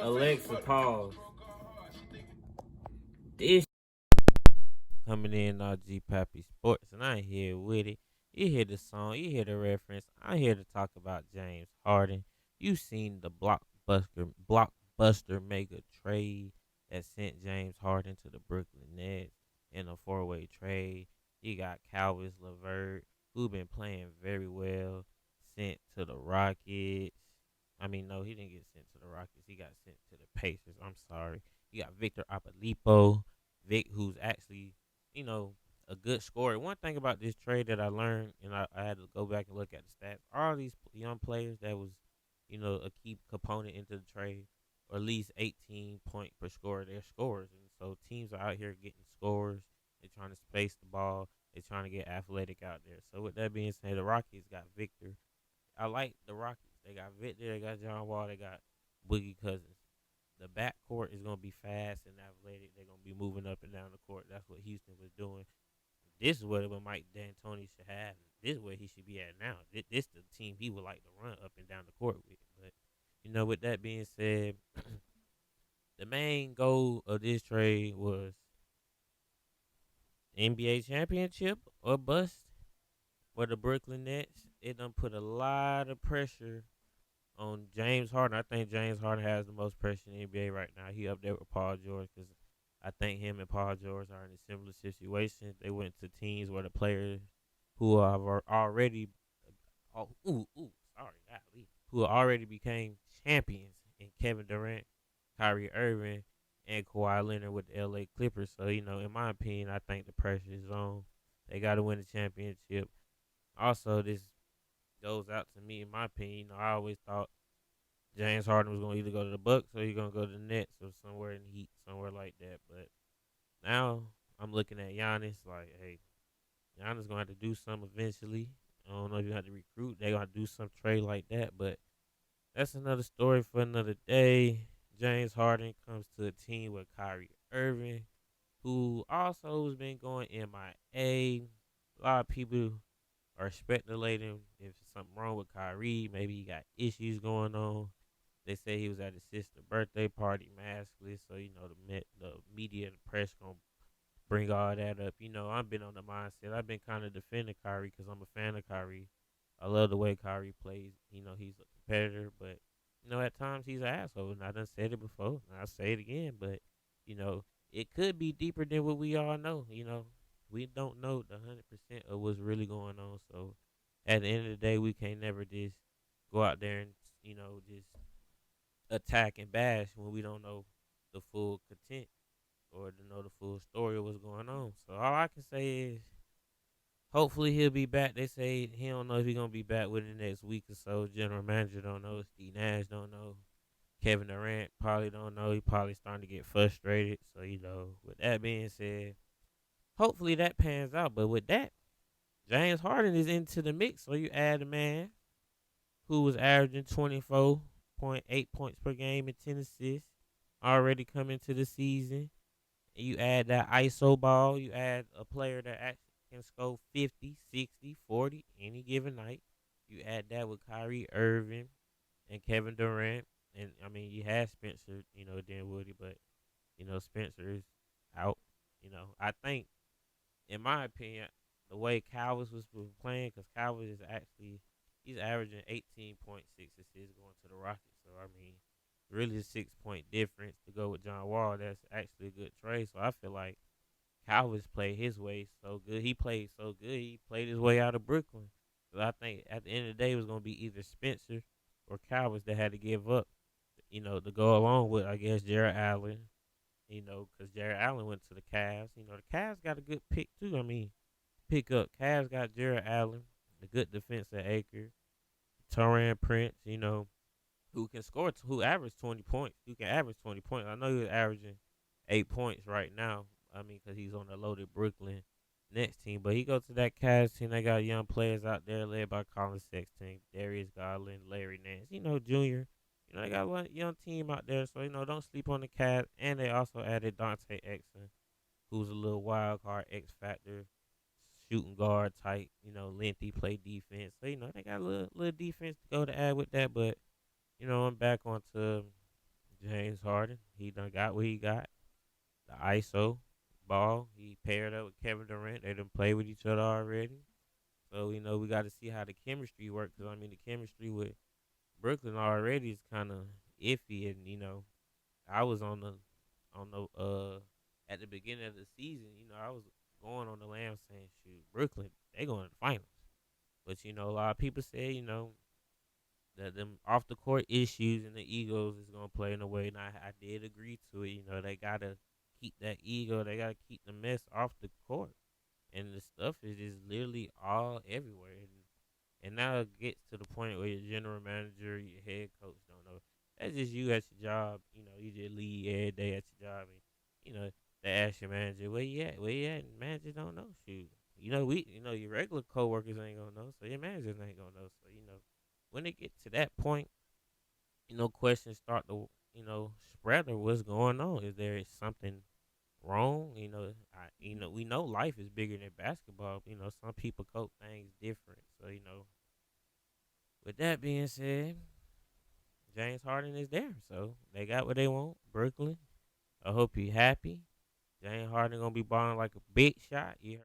Alexa, pause. This coming in on G Pappy Sports, and I here with it. You hear the song, you hear the reference. I'm here to talk about James Harden. You seen the blockbuster mega trade that sent James Harden to the Brooklyn Nets in a four-way trade. You got Calvis LeVert, who been playing very well, sent to the Rockets. I mean, no, he didn't get sent to the Rockets. He got sent to the Pacers. I'm sorry. You got Victor Apalipo, Vic, who's actually a good scorer. One thing about this trade that I learned, and I had to go back and look at the stats, all these young players that was, a key component into the trade, or at least 18 point per score, they're scorers. And so teams are out here getting scores. They're trying to space the ball. They're trying to get athletic out there. So with that being said, the Rockets got Victor. I like the Rockets. They got Victor. They got John Wall. They got Boogie Cousins. The backcourt is going to be fast and athletic. They're going to be moving up and down the court. That's what Houston was doing. This is what Mike D'Antoni should have. This is where he should be at now. This the team he would like to run up and down the court with. But, with that being said, the main goal of this trade was NBA championship or bust for the Brooklyn Nets. It done put a lot of pressure on James Harden. I think James Harden has the most pressure in the NBA right now. He up there with Paul George because I think him and Paul George are in a similar situation. They went to teams where the players who have already, who already became champions in Kevin Durant, Kyrie Irving, and Kawhi Leonard with the LA Clippers. So, in my opinion, I think the pressure is on. They got to win the championship. Also, this goes out to me, in my opinion. I always thought James Harden was going to either go to the Bucks or he's going to go to the Nets or somewhere in the Heat, somewhere like that. But now I'm looking at Giannis like, hey, Giannis going to have to do something eventually. I don't know if you have to recruit. They're going to do some trade like that. But that's another story for another day. James Harden comes to a team with Kyrie Irving, who also has been going MIA. A lot of people are speculating if something wrong with Kyrie. Maybe he got issues going on. They say he was at his sister's birthday party maskless, so the media and the press gonna bring all that up. I've been on the mindset. I've been kind of defending Kyrie because I'm a fan of Kyrie. I love the way Kyrie plays. He's a competitor, but at times he's an asshole. And I done said it before, and I'll say it again. But it could be deeper than what we all know. We don't know the 100% of what's really going on. So at the end of the day, we can't never just go out there and just attack and bash when we don't know the full content or to know the full story of what's going on. So all I can say is hopefully he'll be back. They say he don't know if he's gonna be back within the next week or so. General manager don't know. Steve Nash don't know. Kevin Durant probably don't know. He probably starting to get frustrated. So with that being said, hopefully that pans out. But with that, James Harden is into the mix. So you add a man who was averaging 24.8 points per game and 10 assists already coming to the season. And you add that ISO ball. You add a player that actually can score 50, 60, 40 any given night. You add that with Kyrie Irving and Kevin Durant. And, I mean, you had Spencer, Dinwiddie, but, Spencer is out. I think, in my opinion, the way Calvis was playing, because Calvis is actually, he's averaging 18.6 assists going to the Rockets. So, I mean, really a 6 point difference to go with John Wall. That's actually a good trade. So, I feel like Calvis played his way so good. He played so good. He played his way out of Brooklyn. So, I think at the end of the day, it was going to be either Spencer or Calvis that had to give up, to go along with, I guess, Jared Allen. Because Jared Allen went to the Cavs. The Cavs got a good pick, too. I mean, pick up. Cavs got Jared Allen, a good defensive acre. Toran Prince, who can score, who averaged 20 points. Who can average 20 points. I know he was averaging 8 points right now. I mean, because he's on the loaded Brooklyn Nets team. But he goes to that Cavs team. They got young players out there led by Colin Sexton, Darius Garland, Larry Nance, Junior. They got one young team out there. So, don't sleep on the Cavs. And they also added Dante Exum, who's a little wild card X Factor shooting guard type, lengthy play defense. So they got a little defense to go to add with that. But I'm back onto James Harden. He done got what he got. The ISO ball. He paired up with Kevin Durant. They done play with each other already. So we got to see how the chemistry works. Cause I mean the chemistry with Brooklyn already is kind of iffy, and I was on the at the beginning of the season. I was going on the lamb saying, shoot, Brooklyn, they going to the finals. But a lot of people say that them off the court issues and the egos is gonna play in a way, and I did agree to it. They gotta keep that ego, they gotta keep the mess off the court, and the stuff is just literally all everywhere. And now it gets to the point where your general manager, your head coach don't know. That's just you at your job. You just leave every day at your job, and they ask your manager where you at, and manager don't know. Shoot, your regular coworkers ain't gonna know, so your managers ain't gonna know. So when it get to that point, questions start to spread of what's going on. Is there something wrong? We know life is bigger than basketball. Some people cope things different. So with that being said, James Harden is there, so they got what they want. Brooklyn, I hope you happy. James Harden gonna be balling like a big shot. You